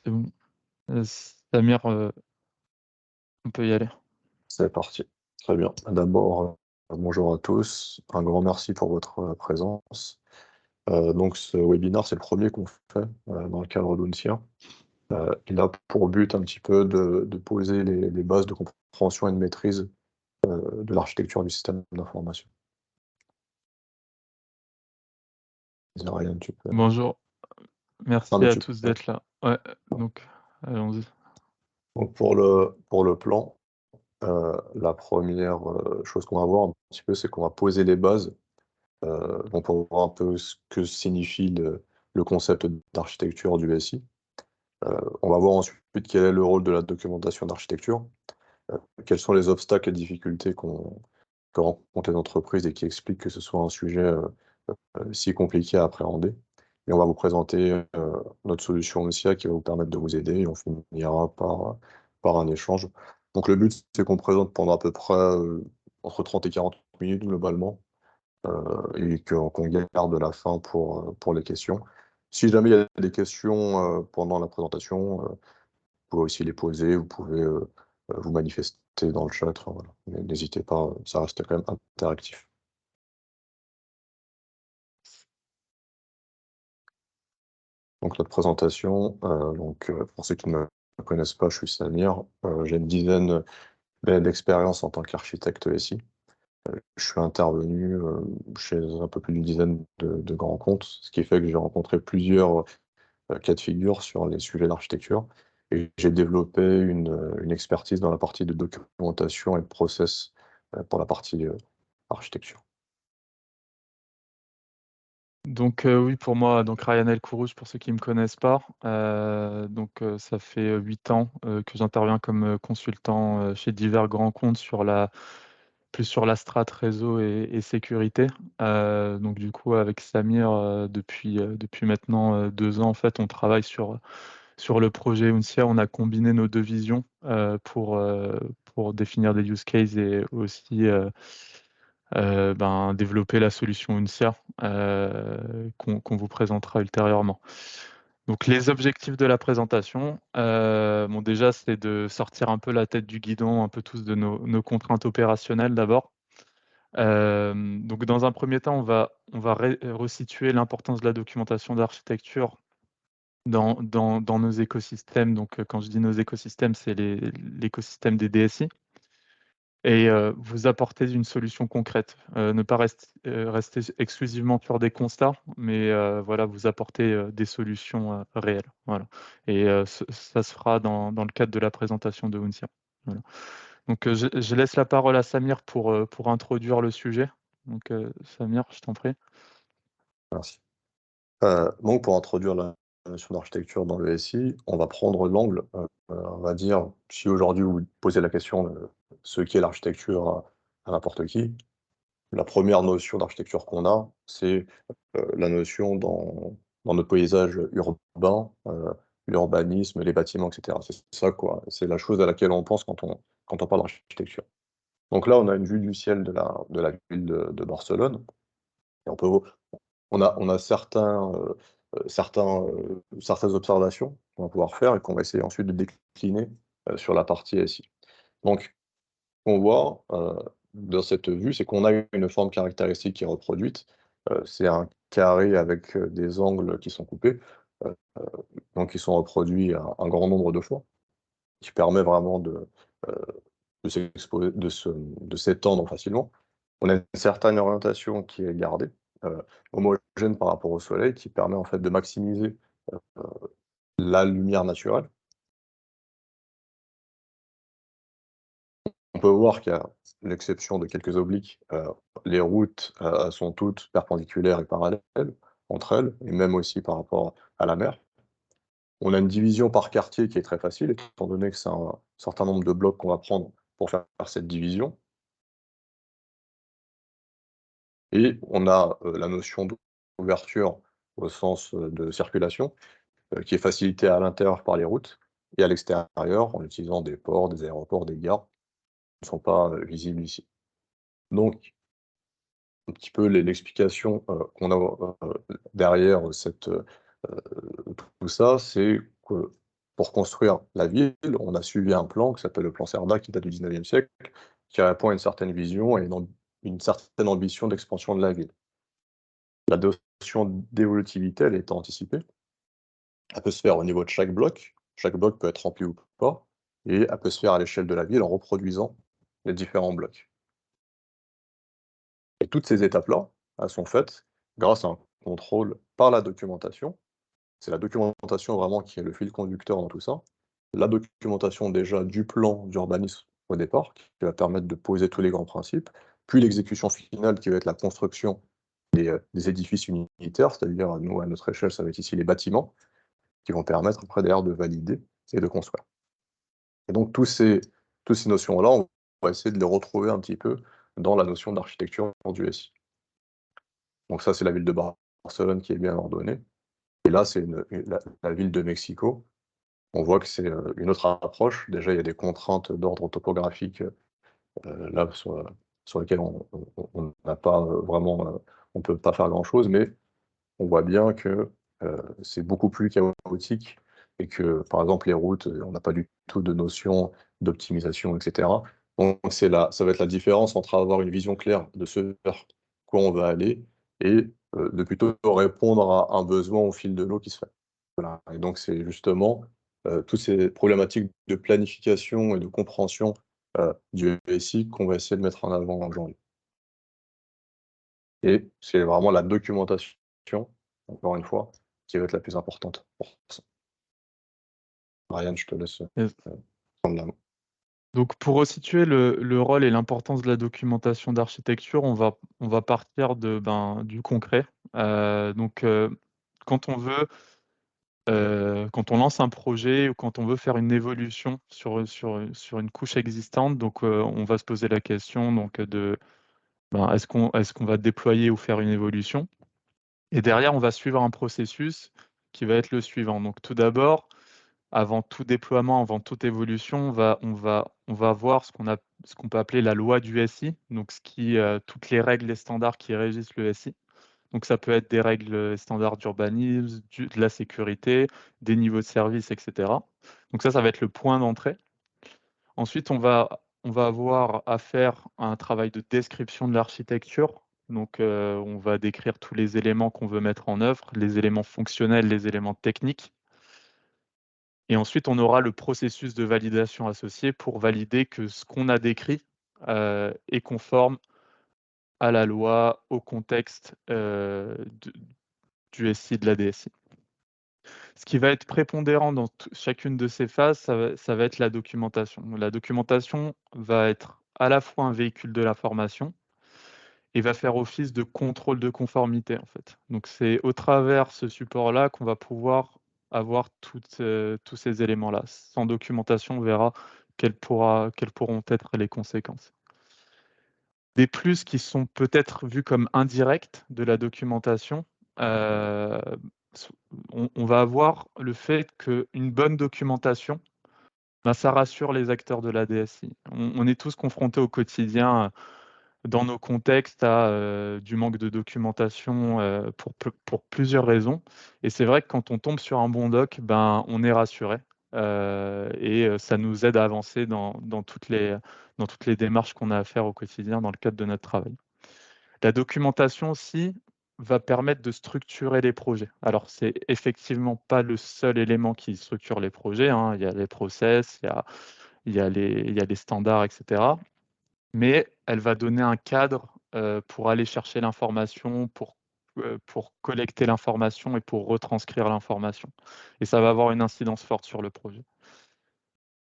c'est bon. Samir, on peut y aller. C'est parti. Très bien. D'abord, bonjour à tous. Un grand merci pour votre présence. Donc ce webinaire, c'est le premier qu'on fait dans le cadre d'Uncia. Il a pour but un petit peu de poser les bases de compréhension et de maîtrise de l'architecture du système d'information. Ryan, tu peux... Bonjour, Non, merci mais à tu tous peux. d'être là. Ouais, donc allons-y. Donc pour le plan, la première chose qu'on va voir un petit peu, c'est qu'on va poser les bases. Donc pour voir un peu ce que signifie le concept d'architecture du SI. On va voir ensuite quel est le rôle de la documentation d'architecture, quels sont les obstacles et difficultés que rencontrent les entreprises et qui expliquent que ce soit un sujet si compliqué à appréhender. Et on va vous présenter notre solution ONSIA qui va vous permettre de vous aider et on finira par un échange. Donc le but, c'est qu'on présente pendant à peu près entre 30 et 40 minutes globalement et qu'on garde la fin pour les questions. Si jamais il y a des questions pendant la présentation, vous pouvez aussi les poser, vous pouvez vous manifester dans le chat, enfin, voilà. N'hésitez pas, ça reste quand même interactif. Donc notre présentation, pour ceux qui ne me connaissent pas, je suis Samir, j'ai une dizaine d'années d'expérience en tant qu'architecte SI. Je suis intervenu chez un peu plus d'une dizaine de grands comptes, ce qui fait que j'ai rencontré plusieurs cas de figure sur les sujets d'architecture. Et j'ai développé une expertise dans la partie de documentation et de process pour la partie architecture. Donc oui, pour moi, donc Ryan Elkourouche, pour ceux qui ne me connaissent pas. Ça fait 8 ans que j'interviens comme consultant chez divers grands comptes plus sur la strate réseau et sécurité. Donc du coup, avec Samir, depuis maintenant 2 ans, en fait, on travaille sur le projet Uncia. On a combiné nos 2 visions pour définir des use cases et aussi développer la solution Uncia qu'on vous présentera ultérieurement. Donc les objectifs de la présentation, déjà, c'est de sortir un peu la tête du guidon, un peu tous de nos contraintes opérationnelles d'abord. Donc dans un premier temps, on va resituer l'importance de la documentation d'architecture dans nos écosystèmes. Donc quand je dis nos écosystèmes, c'est l'écosystème des DSI. Et vous apporter une solution concrète. Ne pas rester exclusivement sur des constats, mais voilà, vous apporter des solutions réelles. Voilà. Et ça se fera dans le cadre de la présentation de Uncia. Voilà. Donc je laisse la parole à Samir pour introduire le sujet. Donc Samir, je t'en prie. Merci. Donc pour introduire la notion d'architecture dans le SI, on va prendre l'angle, on va dire, si aujourd'hui vous posez la question de ce qu'est l'architecture à n'importe qui, la première notion d'architecture qu'on a, c'est la notion dans notre paysage urbain, l'urbanisme, les bâtiments, et cetera. C'est ça, quoi. C'est la chose à laquelle on pense quand on parle d'architecture. Donc là, on a une vue du ciel de la ville de Barcelone et on a certaines observations qu'on va pouvoir faire et qu'on va essayer ensuite de décliner sur la partie SI. Donc, ce qu'on voit dans cette vue, c'est qu'on a une forme caractéristique qui est reproduite. C'est un carré avec des angles qui sont coupés, donc qui sont reproduits un grand nombre de fois, qui permet vraiment de s'étendre facilement. On a une certaine orientation qui est gardée, homogène par rapport au soleil, qui permet en fait de maximiser la lumière naturelle. On peut voir qu'à l'exception de quelques obliques, les routes sont toutes perpendiculaires et parallèles entre elles, et même aussi par rapport à la mer. On a une division par quartier qui est très facile, étant donné que c'est un certain nombre de blocs qu'on va prendre pour faire cette division. Et on a la notion d'ouverture au sens de circulation, qui est facilitée à l'intérieur par les routes et à l'extérieur en utilisant des ports, des aéroports, des gares qui ne sont pas visibles ici. Donc, un petit peu l'explication qu'on a derrière tout ça, c'est que pour construire la ville, on a suivi un plan qui s'appelle le plan Cerda, qui date du 19e siècle, qui répond à une certaine vision et une certaine ambition d'expansion de la ville. La notion d'évolutivité, elle est anticipée. Elle peut se faire au niveau de chaque bloc. Chaque bloc peut être rempli ou pas, et elle peut se faire à l'échelle de la ville en reproduisant les différents blocs. Et toutes ces étapes-là, elles sont faites grâce à un contrôle par la documentation. C'est la documentation vraiment qui est le fil conducteur dans tout ça. La documentation déjà du plan d'urbanisme au départ, qui va permettre de poser tous les grands principes, puis l'exécution finale qui va être la construction des édifices unitaires, c'est-à-dire, nous, à notre échelle, ça va être ici les bâtiments, qui vont permettre après derrière de valider et de construire. Et donc toutes ces notions-là, on va essayer de les retrouver un petit peu dans la notion d'architecture du SI. Donc ça, c'est la ville de Barcelone qui est bien ordonnée. Et là, c'est la ville de Mexico. On voit que c'est une autre approche. Déjà, il y a des contraintes d'ordre topographique là sur lesquelles on n'a pas vraiment, on peut pas faire grand-chose, mais on voit bien que c'est beaucoup plus chaotique et que, par exemple, les routes, on n'a pas du tout de notion d'optimisation, et cetera. Donc ça va être la différence entre avoir une vision claire de ce vers quoi on va aller et de plutôt répondre à un besoin au fil de l'eau qui se fait. Voilà, et donc c'est justement, toutes ces problématiques de planification et de compréhension, du SI qu'on va essayer de mettre en avant aujourd'hui. Et c'est vraiment la documentation, encore une fois, qui va être la plus importante pour ça. Ryan, je te laisse, Yes. prendre la main. Donc pour resituer le rôle et l'importance de la documentation d'architecture, on va partir du concret. Quand on veut, quand on lance un projet ou quand on veut faire une évolution sur une couche existante, on va se poser la question est-ce qu'on va déployer ou faire une évolution? Et derrière, on va suivre un processus qui va être le suivant. Donc tout d'abord, avant tout déploiement, avant toute évolution, on va voir ce qu'on peut appeler la loi du SI, donc toutes les règles et standards qui régissent le SI. Donc ça peut être des règles et standards d'urbanisme, de la sécurité, des niveaux de service, et cetera. Donc ça va être le point d'entrée. Ensuite, on va avoir à faire un travail de description de l'architecture. Donc on va décrire tous les éléments qu'on veut mettre en œuvre, les éléments fonctionnels, les éléments techniques. Et ensuite, on aura le processus de validation associé pour valider que ce qu'on a décrit est conforme à la loi, au contexte du SI, de la DSI. Ce qui va être prépondérant dans chacune de ces phases, ça va être la documentation. La documentation va être à la fois un véhicule de l'information et va faire office de contrôle de conformité, en fait. Donc c'est au travers ce support-là qu'on va pouvoir avoir tous ces éléments-là. Sans documentation, on verra quelles pourront être les conséquences. Des plus qui sont peut-être vus comme indirects de la documentation, euh, on va avoir le fait qu'une bonne documentation, ça rassure les acteurs de la DSI. On est tous confrontés au quotidien dans nos contextes à du manque de documentation pour plusieurs raisons. Et c'est vrai que quand on tombe sur un bon doc, on est rassuré et ça nous aide à avancer dans toutes les démarches qu'on a à faire au quotidien dans le cadre de notre travail. La documentation aussi va permettre de structurer les projets. Alors, c'est effectivement pas le seul élément qui structure les projets, hein. Il y a les process, il y a les standards, etc. Mais elle va donner un cadre pour aller chercher l'information, pour collecter l'information et pour retranscrire l'information. Et ça va avoir une incidence forte sur le projet.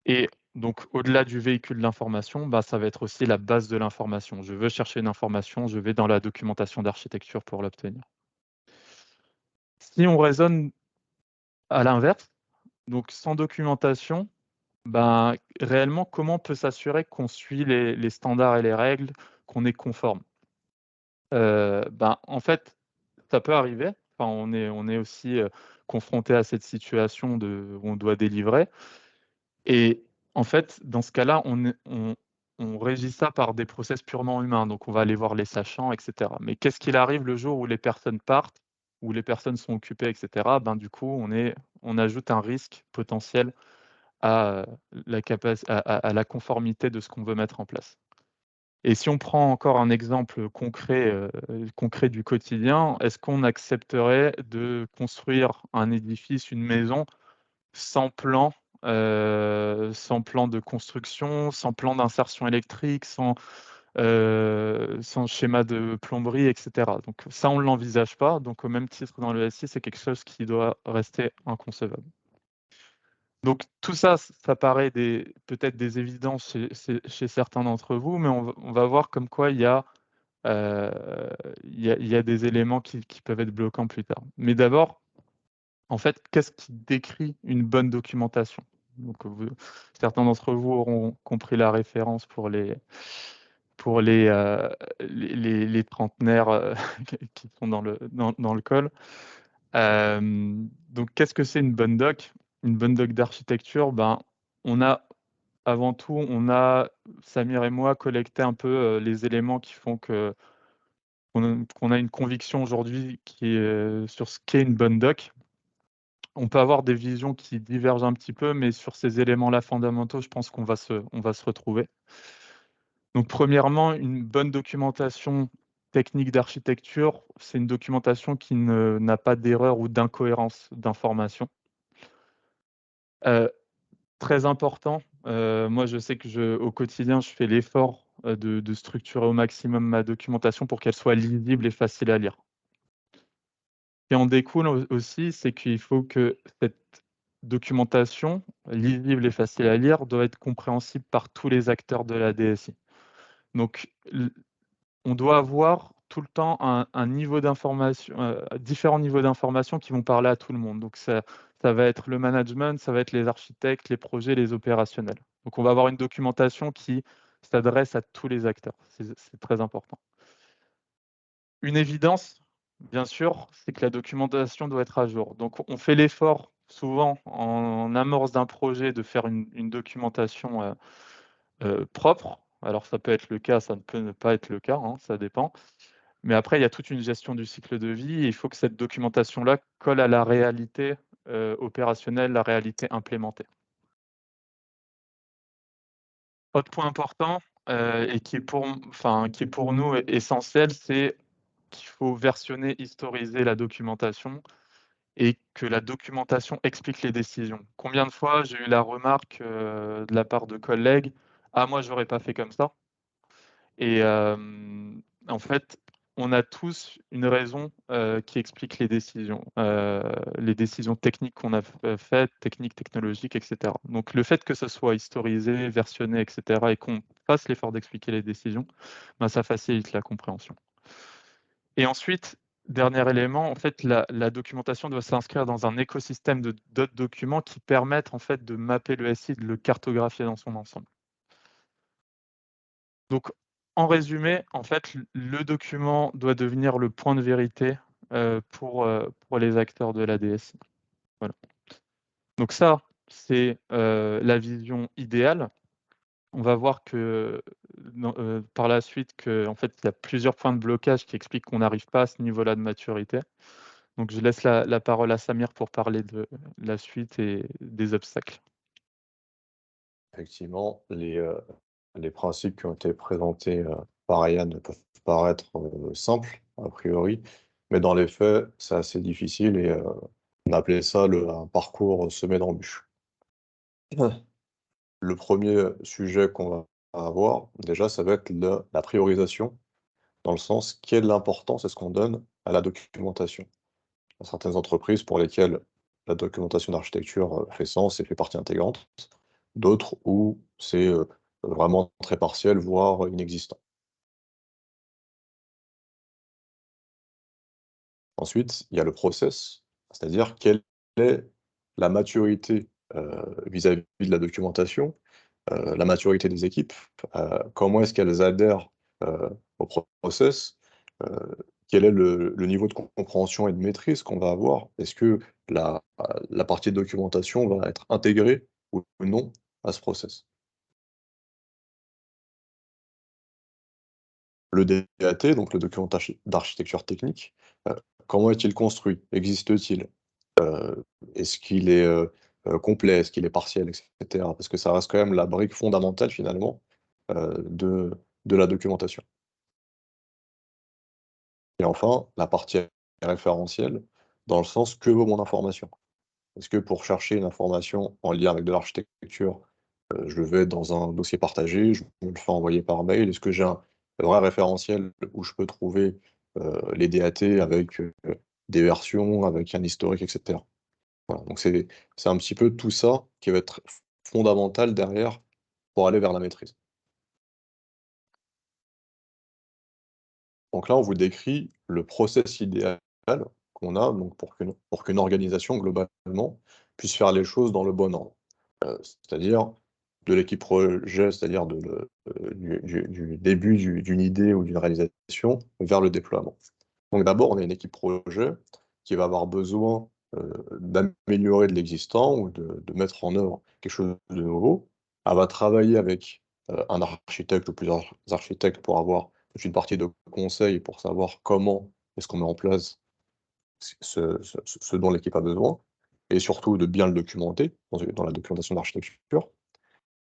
Et donc, au-delà du véhicule de l'information, ça va être aussi la base de l'information. Je veux chercher une information, je vais dans la documentation d'architecture pour l'obtenir. Si on raisonne à l'inverse, donc sans documentation, réellement, comment on peut s'assurer qu'on suit les standards et les règles, qu'on est conforme? En fait, ça peut arriver. Enfin, on est aussi confronté à cette situation où on doit délivrer. Et en fait, dans ce cas-là, on régit ça par des process purement humains. Donc, on va aller voir les sachants, et cetera. Mais qu'est-ce qu'il arrive le jour où les personnes partent où les personnes sont occupées et cetera, ben, du coup, on ajoute un risque potentiel à à la conformité de ce qu'on veut mettre en place. Et si on prend encore un exemple concret du quotidien, est-ce qu'on accepterait de construire un édifice, une maison sans plan, sans plan de construction, sans plan d'insertion électrique, sans schéma de plomberie et cetera? Donc ça, on ne l'envisage pas, donc au même titre dans le SI, c'est quelque chose qui doit rester inconcevable. Donc tout ça, ça paraît peut-être des évidences chez certains d'entre vous, mais on va voir comme quoi Heu, il y a des éléments qui peuvent être bloquants plus tard. Mais d'abord, en fait, qu'est-ce qui décrit une bonne documentation? Donc certains d'entre vous auront compris la référence pour les trentenaires, qui sont dans le call. Donc qu'est-ce que c'est une bonne doc? Une bonne doc d'architecture, ben, avant tout, Samir et moi, collecté un peu, les éléments qui font qu'on a une conviction aujourd'hui qui est, sur ce qu'est une bonne doc. On peut avoir des visions qui divergent un petit peu, mais sur ces éléments-là fondamentaux, je pense on va se retrouver. Donc premièrement, une bonne documentation technique d'architecture, c'est une documentation qui n'a pas d'erreur ou d'incohérence d'information. Heu, Très important, moi je sais que au quotidien, je fais l'effort, de structurer au maximum ma documentation pour qu'elle soit lisible et facile à lire. Qui en découle aussi, c'est qu'il faut que cette documentation, lisible et facile à lire, doit être compréhensible par tous les acteurs de la DSI. Donc on doit avoir tout le temps un niveau d'information, différents niveaux d'information qui vont parler à tout le monde. Donc ça va être le management, ça va être les architectes, les projets, les opérationnels. Donc on va avoir une documentation qui s'adresse à tous les acteurs. C'est très important. Une évidence, bien sûr, c'est que la documentation doit être à jour. Donc on fait l'effort souvent en amorce d'un projet de faire une documentation, propre. Alors ça peut être le cas, ça ne peut ne pas être le cas, hein, ça dépend. Mais après, il y a toute une gestion du cycle de vie et il faut que cette documentation-là colle à la réalité, opérationnelle, la réalité implémentée. Autre point important, et qui est pour nous essentiel, c'est qu'il faut versionner, historiser la documentation et que la documentation explique les décisions. Combien de fois j'ai eu la remarque, de la part de collègues: «Ah moi j'aurais pas fait comme ça». Et en fait, on a tous une raison, qui explique les décisions techniques qu'on a faites, techniques, technologiques et cetera. Donc le fait que ce soit historisé, versionné et cetera et qu'on fasse l'effort d'expliquer les décisions, ben, ça facilite la compréhension. Et ensuite, dernier élément, en fait, la documentation doit s'inscrire dans un écosystème d'autres documents qui permettent, en fait, de mapper le SI, de le cartographier dans son ensemble. Donc, en résumé, en fait, le document doit devenir le point de vérité, pour les acteurs de la DSI. Voilà. Donc ça, c'est, la vision idéale. On va voir par la suite qu'en fait, il y a plusieurs points de blocage qui expliquent qu'on n'arrive pas à ce niveau-là de maturité. Donc je laisse la parole à Samir pour parler de la suite et des obstacles. Effectivement, les principes qui ont été présentés, par Yann peuvent paraître, simples a priori, mais dans les faits, c'est assez difficile et on appelait ça un parcours semé d'embûches. Le premier sujet qu'on va avoir, déjà, ça va être la priorisation, dans le sens, quelle importance est-ce qu'on donne à la documentation? Il y a certaines entreprises pour lesquelles la documentation d'architecture, fait sens et fait partie intégrante, d'autres où c'est, vraiment très partiel, voire inexistant. Ensuite, il y a le process, c'est-à-dire quelle est la maturité, vis-à-vis de la documentation, la maturité des équipes, comment est-ce qu'elles adhèrent, au process, heu, quel est le niveau de compréhension et de maîtrise qu'on va avoir? Est-ce que la la partie de documentation va être intégrée ou non à ce process? Le DAT, donc le document d'architecture technique, comment est-il construit? Existe-t-il? Est-ce qu'il est, complet? Est-ce qu'il est partiel? Et cetera. Parce que ça reste quand même la brique fondamentale finalement, de la documentation. Et enfin, la partie référentielle, dans le sens: que vaut mon information? Est-ce que pour chercher une information en lien avec de l'architecture, je vais dans un dossier partagé, je me le fais envoyer par mail? Est-ce que j'ai un vrai référentiel où je peux trouver, les DAT avec, des versions, avec un historique et cetera? Voilà, donc c'est un petit peu tout ça qui va être fondamental derrière pour aller vers la maîtrise. Donc là, on vous décrit le process idéal qu'on a donc pour qu'une organisation globalement puisse faire les choses dans le bon ordre. C'est-à-dire de l'équipe projet, c'est-à-dire du début d'une idée ou d'une réalisation vers le déploiement. Donc d'abord, on a une équipe projet qui va avoir besoin, d'améliorer de l'existant ou de mettre en œuvre quelque chose de nouveau. Elle va travailler avec, un architecte ou plusieurs architectes pour avoir toute une partie de conseils pour savoir comment est-ce qu'on met en place ce dont l'équipe a besoin et surtout de bien le documenter dans la documentation d'architecture.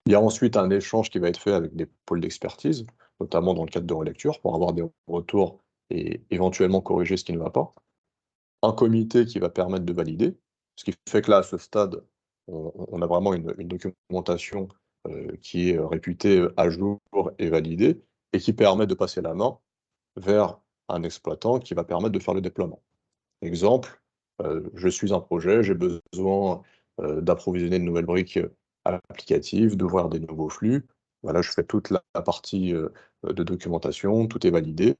Il y a ensuite un échange qui va être fait avec des pôles d'expertise, notamment dans le cadre de relecture, pour avoir des retours et éventuellement corriger ce qui ne va pas. Un comité qui va permettre de valider, ce qui fait que là, à ce stade, on a vraiment une documentation, qui est, réputée, à jour et validée et qui permet de passer la main vers un exploitant qui va permettre de faire le déploiement. Exemple, je suis un projet, j'ai besoin, d'approvisionner de nouvelles briques, applicatives, d'ouvrir des nouveaux flux. Voilà, je fais toute la partie, de documentation, tout est validé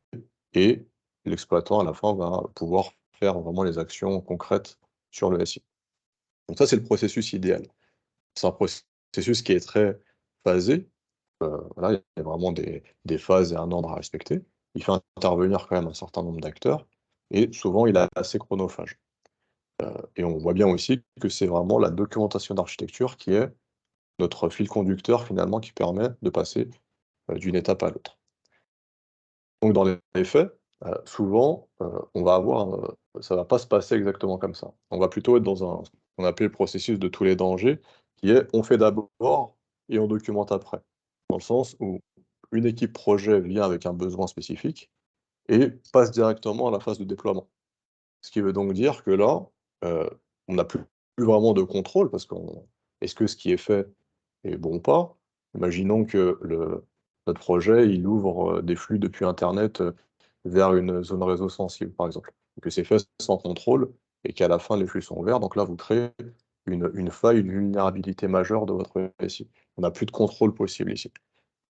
et l'exploitant à la fin va pouvoir faire vraiment les actions concrètes sur le SI. Donc ça, c'est le processus idéal. C'est un processus qui est très phasé, voilà, il y a vraiment des phases et un ordre à respecter. Il fait intervenir quand même un certain nombre d'acteurs et souvent il est assez chronophage. Et on voit bien aussi que c'est vraiment la documentation d'architecture qui est notre fil conducteur finalement qui permet de passer, d'une étape à l'autre. Donc dans les faits, souvent, on va avoir, ça va pas se passer exactement comme ça. On va plutôt être dans ce qu'on appelle le processus de tous les dangers, qui est on fait d'abord et on documente après. Dans le sens où une équipe projet vient avec un besoin spécifique et passe directement à la phase de déploiement. Ce qui veut donc dire que là, heu, on n'a plus vraiment de contrôle parce qu'on est-ce que ce qui est fait est bon ou pas? Imaginons que notre projet, il ouvre, des flux depuis internet, vers une zone réseau sensible, par exemple, et que c'est fait sans contrôle et qu'à la fin les flux sont ouverts, donc là vous créez une faille, une vulnérabilité majeure de votre SI. On n'a plus de contrôle possible ici,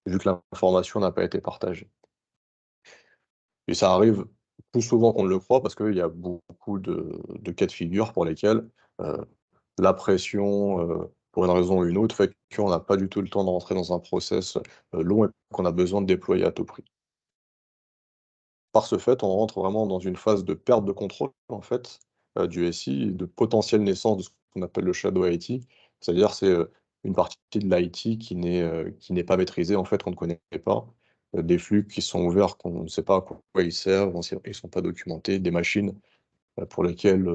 vu que l'information n'a pas été partagée. Et ça arrive plus souvent qu'on ne le croit parce qu'il y a beaucoup de cas de figure pour lesquels, heu, la pression, pour une raison ou une autre, fait qu'on n'a pas du tout le temps de rentrer dans un process, long et qu'on a besoin de déployer à tout prix. Par ce fait, on rentre vraiment dans une phase de perte de contrôle, en fait, du SI et de potentielle naissance de ce qu'on appelle le shadow IT. C'est-à-dire, c'est, une partie de l'IT qui n'est pas maîtrisée, en fait, qu'on ne connaît pas, des flux qui sont ouverts, qu'on ne sait pas à quoi ils servent, ils sont pas documentés, des machines, pour lesquelles,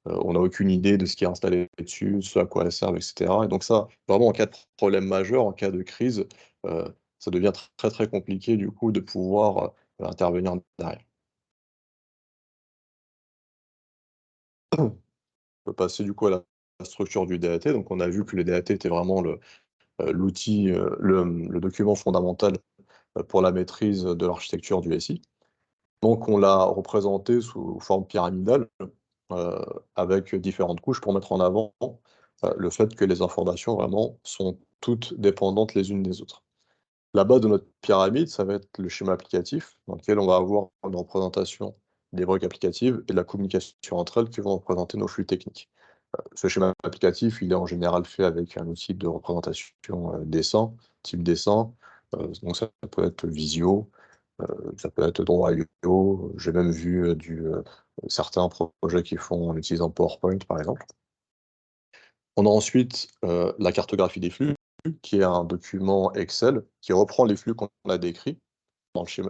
on n'a aucune idée de ce qui est installé dessus, ce à quoi elles servent et cetera et donc ça, vraiment en cas de problème majeur, en cas de crise, ça devient très, très compliqué, du coup, de pouvoir, intervenir derrière. On peut passer du coup à la structure du DAT. Donc on a vu que le DAT était vraiment l'outil, le document fondamental, pour la maîtrise de l'architecture du SI. Donc on l'a représenté sous forme pyramidale, heu, avec différentes couches pour mettre en avant, le fait que les informations vraiment sont toutes dépendantes les unes des autres. La base de notre pyramide, ça va être le schéma applicatif dans lequel on va avoir une représentation des briques applicatives et de la communication entre elles qui vont représenter nos flux techniques. Ce schéma applicatif, il est en général fait avec un outil de représentation, dessin, type dessin, donc ça peut être Visio, ça peut être Draw.io, j'ai même vu, certains projets qui font en utilisant PowerPoint, par exemple. On a ensuite, la cartographie des flux, qui est un document Excel qui reprend les flux qu'on a décrits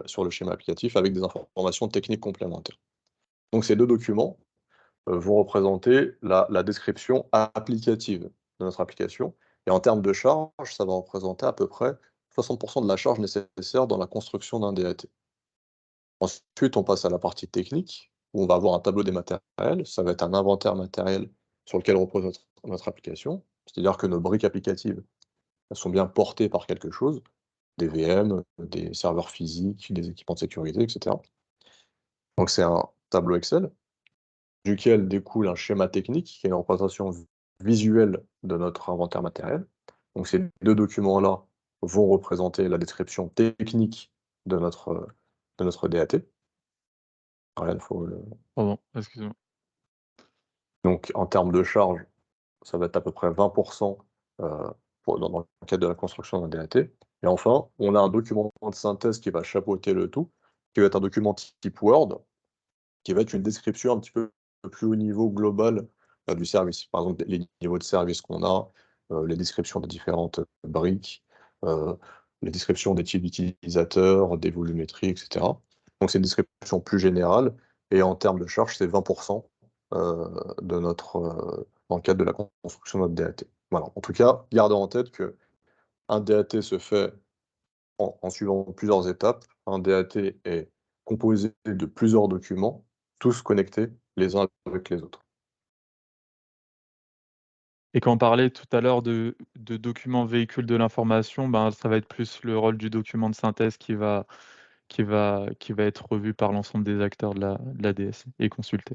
sur le schéma applicatif avec des informations techniques complémentaires. Donc ces 2 documents vont représenter la description applicative de notre application et en termes de charge, ça va représenter à peu près 60 de la charge nécessaire dans la construction d'un DAT. Ensuite, on passe à la partie technique, où on va avoir un tableau des matériels. Ça va être un inventaire matériel sur lequel repose notre application. C'est-à-dire que nos briques applicatives, elles sont bien portées par quelque chose, des VM, des serveurs physiques, des équipements de sécurité, et cetera. Donc c'est un tableau Excel, duquel découle un schéma technique, qui est une représentation visuelle de notre inventaire matériel. Donc ces 2 documents-là vont représenter la description technique de notre DAT. Voilà, il faut le Pardon, excusez-moi. donc en termes de charge, ça va être à peu près 20 dans le cadre de la construction d'un DAT et enfin, on a un document de synthèse qui va chapeauter le tout, qui va être un document type Word, qui va être une description un petit peu plus haut niveau global, du service. Par exemple, les niveaux de service qu'on a, les descriptions des différentes briques, heu, les descriptions des types d'utilisateurs, des volumétries et cetera. Donc c'est une description plus générale et en termes de charge, c'est 20 de notre, dans le cadre de la construction de notre DAT. Voilà, en tout cas, gardez en tête qu'un DAT se fait en suivant plusieurs étapes. Un DAT est composé de plusieurs documents, tous connectés les uns avec les autres. Et quand on parlait tout à l'heure de documents véhicules de l'information, ben, ça va être plus le rôle du document de synthèse qui va être revu par l'ensemble des acteurs de la DSI et consulté.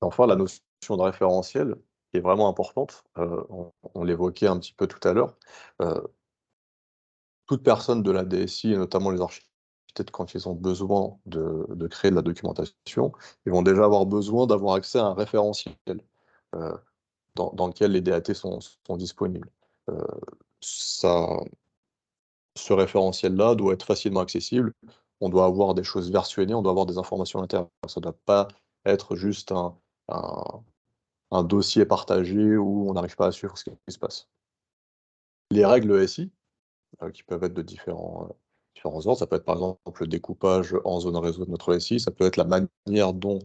Enfin, la notion de référentiel est vraiment importante, on l'évoquait un petit peu tout à l'heure. Heu, Toute personne de la DSI et notamment les architectes quand ils ont besoin de créer de la documentation, ils vont déjà avoir besoin d'avoir accès à un référentiel, heu, dans lequel les DAT sont disponibles. Heu, ça Ce référentiel-là doit être facilement accessible. On doit avoir des choses versionnées, on doit avoir des informations à l'intérieur. Ça ne doit pas être juste un un dossier partagé où on n'arrive pas à suivre ce qui se passe. Les règles ESI, qui peuvent être de différents ordres, ça peut être par exemple le découpage en zones réseau de notre ESI, ça peut être la manière dont,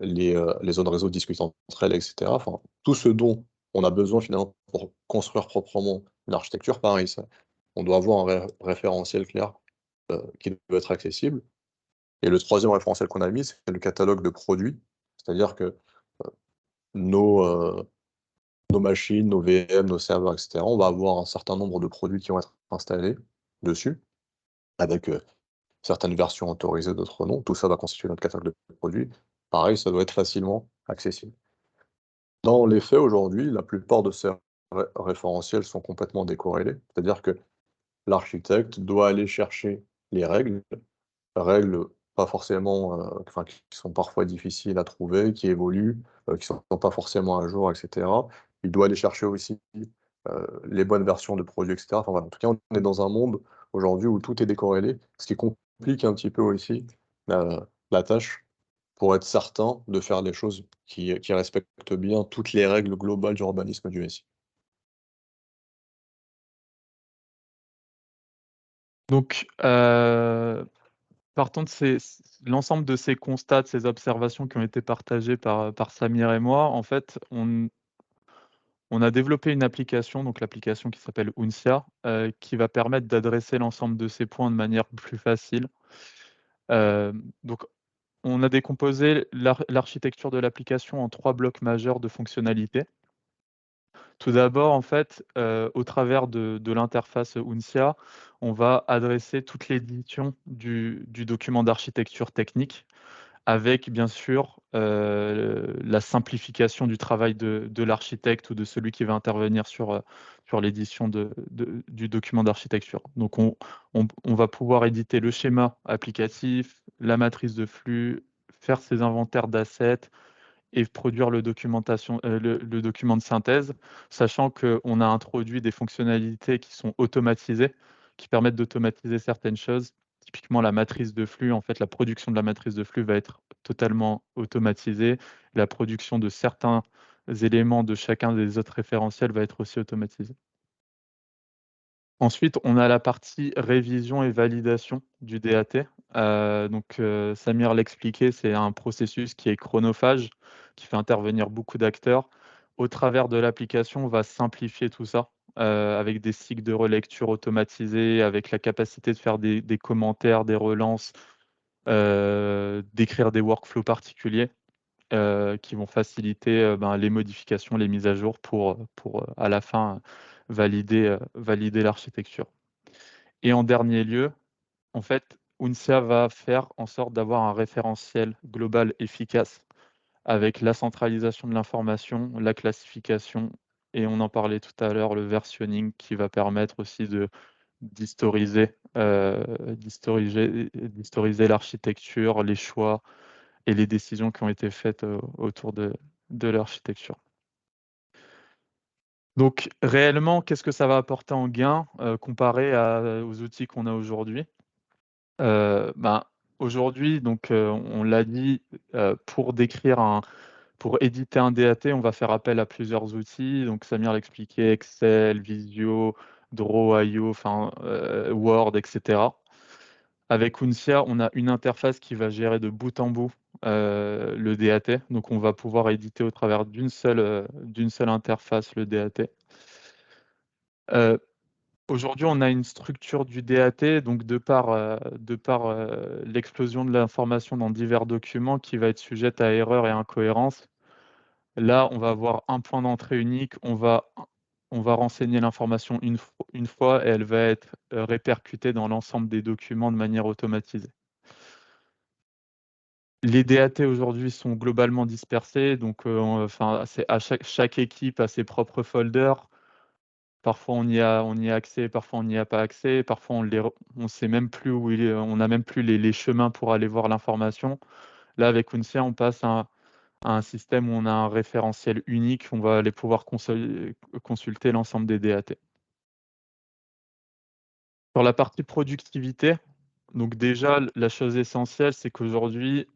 les zones réseau discutent entre elles et cetera. Enfin, tout ce dont on a besoin finalement pour construire proprement une architecture, pareil, ça on doit avoir un référentiel clair, qui doit être accessible et le troisième référentiel qu'on a mis, c'est le catalogue de produits. C'est-à-dire que, nos, nos machines, nos VM, nos serveurs et cetera, on va avoir un certain nombre de produits qui vont être installés dessus avec, certaines versions autorisées, d'autres non. Tout ça va constituer notre catalogue de produits. Pareil, ça doit être facilement accessible. Dans les faits, aujourd'hui, la plupart de ces référentiels sont complètement décorrélés. C'est-à-dire que l'architecte doit aller chercher les règles pas forcément, enfin qui sont parfois difficiles à trouver, qui évoluent, qui sont pas forcément à jour et cetera. Il doit aller chercher aussi, les bonnes versions de produits et cetera. Enfin voilà, en tout cas, on est dans un monde aujourd'hui où tout est décorrélé, ce qui complique un petit peu aussi la tâche pour être certain de faire les choses qui respectent bien toutes les règles globales d'urbanisme du SI. Donc, partant de l'ensemble de ces constats, de ces observations qui ont été partagées par Samir et moi, en fait, on a développé une application, donc l'application qui s'appelle Uncia, qui va permettre d'adresser l'ensemble de ces points de manière plus facile. Donc on a décomposé l'architecture de l'application en 3 blocs majeurs de fonctionnalités. Tout d'abord, en fait, au travers de l'interface Uncia, on va adresser toute l'édition du document d'architecture technique avec bien sûr, la simplification du travail de l'architecte ou de celui qui va intervenir sur l'édition du document d'architecture. Donc on va pouvoir éditer le schéma applicatif, la matrice de flux, faire ses inventaires d'assets et produire le document de synthèse, sachant qu'on a introduit des fonctionnalités qui sont automatisées, qui permettent d'automatiser certaines choses. Typiquement, la matrice de flux, en fait, la production de la matrice de flux va être totalement automatisée. La production de certains éléments de chacun des autres référentiels va être aussi automatisée. Ensuite, on a la partie révision et validation du DAT. Donc, Samir l'expliquait, c'est un processus qui est chronophage, qui fait intervenir beaucoup d'acteurs. Au travers de l'application, on va simplifier tout ça, avec des cycles de relecture automatisés, avec la capacité de faire des commentaires, des relances, d'écrire des workflows particuliers, qui vont faciliter, les modifications, les mises à jour pour à la fin, valider l'architecture. Et en dernier lieu, en fait, Uncia va faire en sorte d'avoir un référentiel global efficace avec la centralisation de l'information, la classification et on en parlait tout à l'heure, le versionning qui va permettre aussi d'historiser l'architecture, les choix et les décisions qui ont été faites, autour de l'architecture. Donc réellement, qu'est-ce que ça va apporter en gain, comparé aux outils qu'on a aujourd'hui? Aujourd'hui, donc, on l'a dit, pour éditer un DAT, on va faire appel à plusieurs outils. Donc Samir l'expliquait, Excel, Visio, Draw.io, enfin, Word, et cetera. Avec Uncia, on a une interface qui va gérer de bout en bout, le DAT. Donc on va pouvoir éditer au travers d'une seule interface le DAT. Aujourd'hui, on a une structure du DAT, donc de par, l'explosion de l'information dans divers documents qui va être sujette à erreurs et incohérences. Là, on va avoir un point d'entrée unique, on va renseigner l'information une fois et elle va être, répercutée dans l'ensemble des documents de manière automatisée. Les DAT aujourd'hui sont globalement dispersés, donc c'est à chaque équipe a ses propres folders. Parfois on y a accès, parfois on n'y a pas accès, parfois on sait même plus où il est, on n'a même plus les chemins pour aller voir l'information. Là, avec Uncia, on passe à un système où on a un référentiel unique, on va aller pouvoir consulter l'ensemble des DAT. Sur la partie productivité, donc déjà, la chose essentielle, c'est qu'aujourd'hui,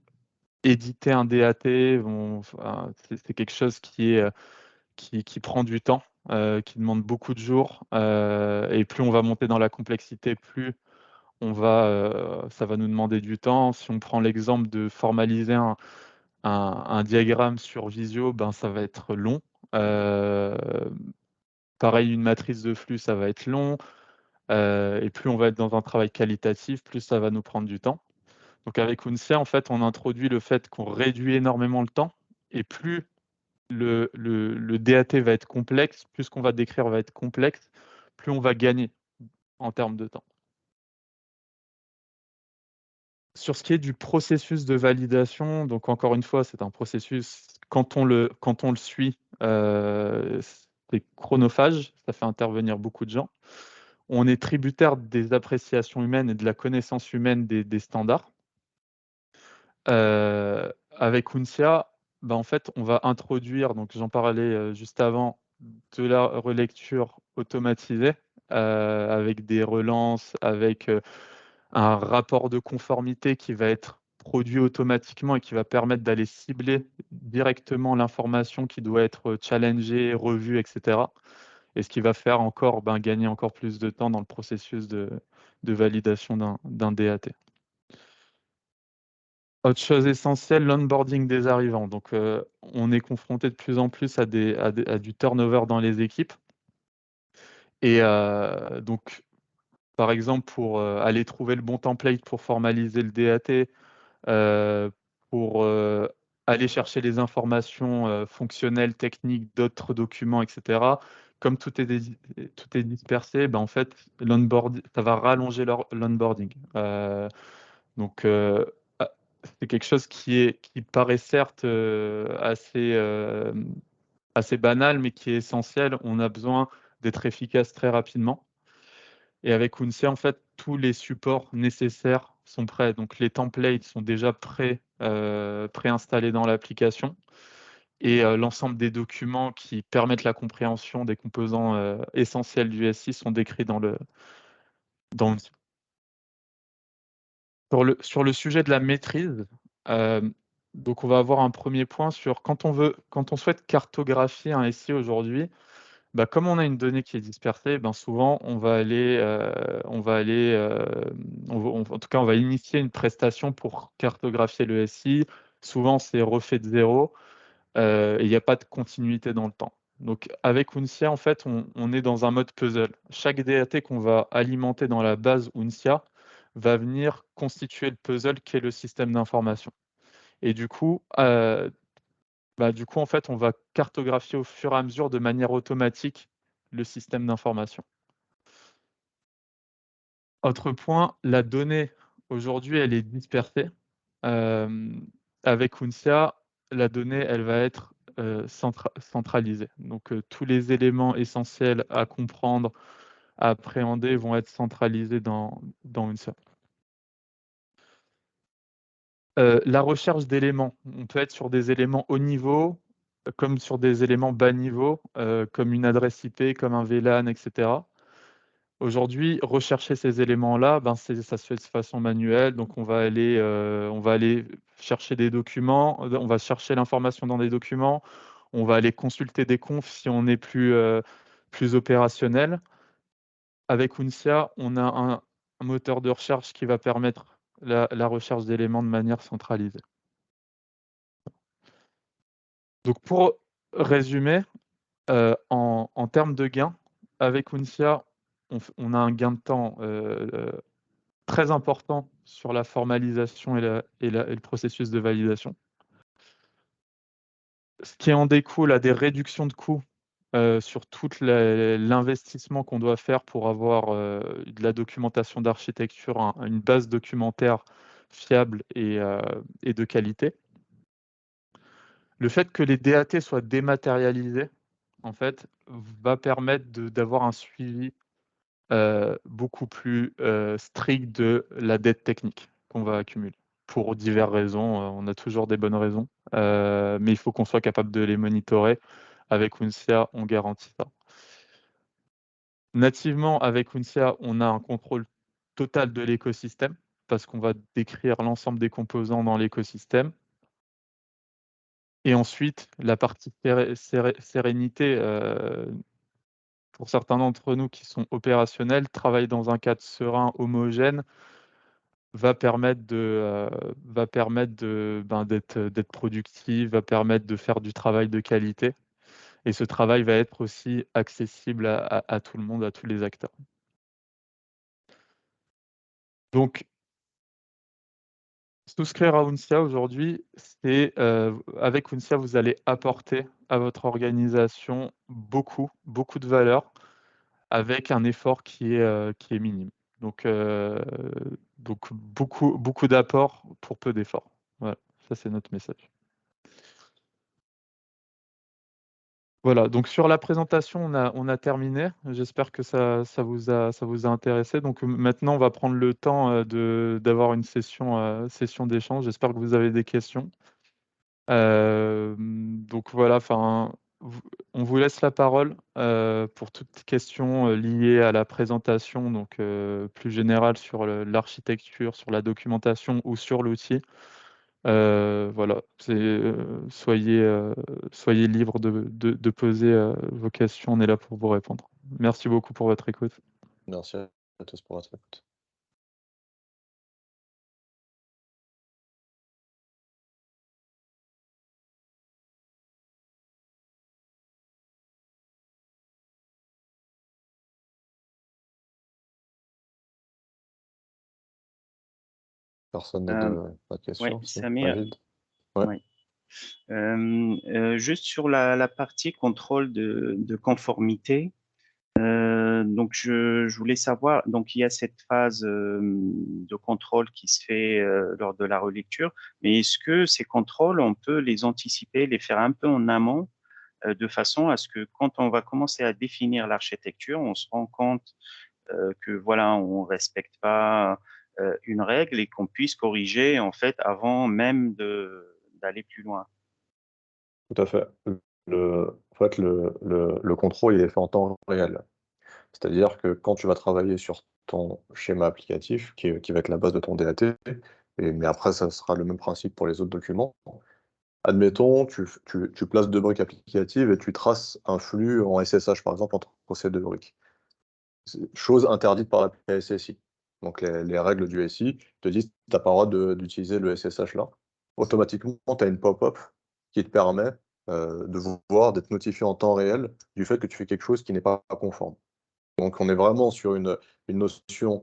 éditer un DAT, c'est quelque chose qui prend du temps, qui demande beaucoup de jours, et plus on va monter dans la complexité, plus ça va nous demander du temps. Si on prend l'exemple de formaliser un diagramme sur Visio, ça va être long. Pareil, une matrice de flux, ça va être long, et plus on va être dans un travail qualitatif, plus ça va nous prendre du temps. Donc avec Uncia, en fait, on introduit le fait qu'on réduit énormément le temps et plus le DAT va être complexe, plus ce qu'on va décrire va être complexe, plus on va gagner en termes de temps. Sur ce qui est du processus de validation, donc encore une fois, c'est un processus, quand on le suit, c'est chronophage, ça fait intervenir beaucoup de gens. On est tributaire des appréciations humaines et de la connaissance humaine des standards. Avec Uncia, en fait, on va introduire, donc j'en parlais, juste avant, de la relecture automatisée, avec des relances, avec, un rapport de conformité qui va être produit automatiquement et qui va permettre d'aller cibler directement l'information qui doit être challengée, revue, et cetera. Et ce qui va faire encore, gagner encore plus de temps dans le processus de validation d'un DAT. Autre chose essentielle, l'onboarding des arrivants. Donc, on est confronté de plus en plus à du turnover dans les équipes et donc, par exemple, pour, aller trouver le bon template pour formaliser le DAT, pour, aller chercher les informations, fonctionnelles, techniques d'autres documents, et cetera. Comme tout est dispersé, en fait, ça va rallonger l'onboarding. Donc, a c'est quelque chose qui paraît certes, assez banal, mais qui est essentiel. On a besoin d'être efficace très rapidement et avec Uncia, en fait, tous les supports nécessaires sont prêts. Donc les templates sont déjà préinstallés dans l'application et l'ensemble des documents qui permettent la compréhension des composants, essentiels du SI sont décrits dans Uncia. Sur le sujet de la maîtrise, donc on va avoir un premier point sur quand on souhaite cartographier un SI aujourd'hui, Comme on a une donnée qui est dispersée, souvent on va aller, on va en tout cas, on va initier une prestation pour cartographier le SI. Souvent, c'est refait de zéro, et il n'y a pas de continuité dans le temps. Donc avec Uncia, en fait, on est dans un mode puzzle. Chaque DAT qu'on va alimenter dans la base Uncia va venir constituer le puzzle qui est le système d'information. Et du coup, en fait, on va cartographier au fur et à mesure de manière automatique le système d'information. Autre point, la donnée, aujourd'hui, elle est dispersée. Avec Uncia, la donnée, elle va être centralisée. Donc, tous les éléments essentiels à comprendre, à appréhender vont être centralisés dans Uncia. La recherche d'éléments. On peut être sur des éléments haut niveau, comme sur des éléments bas niveau, comme une adresse IP, comme un VLAN, etc. Aujourd'hui, rechercher ces éléments-là, ça se fait de façon manuelle. Donc, on va aller chercher des documents, on va chercher l'information dans des documents, on va aller consulter des confs si on est plus opérationnel. Avec Uncia, on a un moteur de recherche qui va permettre la recherche d'éléments de manière centralisée. Donc, pour résumer, en termes de gains, avec Uncia, on a un gain de temps très important sur la formalisation et le processus de validation. Ce qui en découle à des réductions de coûts sur tout l'investissement qu'on doit faire pour avoir de la documentation d'architecture, une base documentaire fiable et de qualité. Le fait que les DAT soient dématérialisés, en fait, va permettre d'avoir un suivi beaucoup plus strict de la dette technique qu'on va accumuler. Pour diverses raisons, on a toujours des bonnes raisons, mais il faut qu'on soit capable de les monitorer. Avec Uncia, on garantit ça. Nativement, avec Uncia, on a un contrôle total de l'écosystème parce qu'on va décrire l'ensemble des composants dans l'écosystème. Et ensuite, la partie sérénité, pour certains d'entre nous qui sont opérationnels, travailler dans un cadre serein, homogène, va permettre d'être productif, va permettre de faire du travail de qualité. Et ce travail va être aussi accessible à tout le monde, à tous les acteurs. Donc, souscrire à Uncia aujourd'hui, c'est avec Uncia, vous allez apporter à votre organisation beaucoup de valeur avec un effort qui est minime. Donc beaucoup d'apports pour peu d'efforts. Voilà, ça c'est notre message. Voilà, donc sur la présentation, on a terminé. J'espère que ça vous a intéressé. Donc maintenant, on va prendre le temps d'avoir une session d'échange. J'espère que vous avez des questions. Donc voilà, on vous laisse la parole pour toute question liée à la présentation, donc plus générale sur l'architecture, sur la documentation ou sur l'outil. Voilà, soyez libres de poser vos questions, on est là pour vous répondre. Merci beaucoup pour votre écoute. Merci à tous pour votre écoute. Personne n'a pas de questions? Si, Samir, Majid? Ouais. ouais. Juste sur la partie contrôle de conformité, donc je voulais savoir, donc il y a cette phase de contrôle qui se fait lors de la relecture, mais est-ce que ces contrôles, on peut les anticiper, les faire un peu en amont, de façon à ce que quand on va commencer à définir l'architecture, on se rend compte que voilà, on respecte pas une règle et qu'on puisse corriger en fait avant même d'aller plus loin. Tout à fait. En fait, le contrôle, il est fait en temps réel. C'est-à-dire que quand tu vas travailler sur ton schéma applicatif, qui va être la base de ton DAT, mais après, ça sera le même principe pour les autres documents. admettons, tu places 2 briques applicatives et tu traces un flux en SSH, par exemple, entre ces 2 briques. Chose interdite par la PSSI. Donc les règles du SI te disent que tu n'as pas le droit d'utiliser le SSH là. Automatiquement, tu as une pop-up qui te permet de voir, d'être notifié en temps réel du fait que tu fais quelque chose qui n'est pas conforme. Donc on est vraiment sur une notion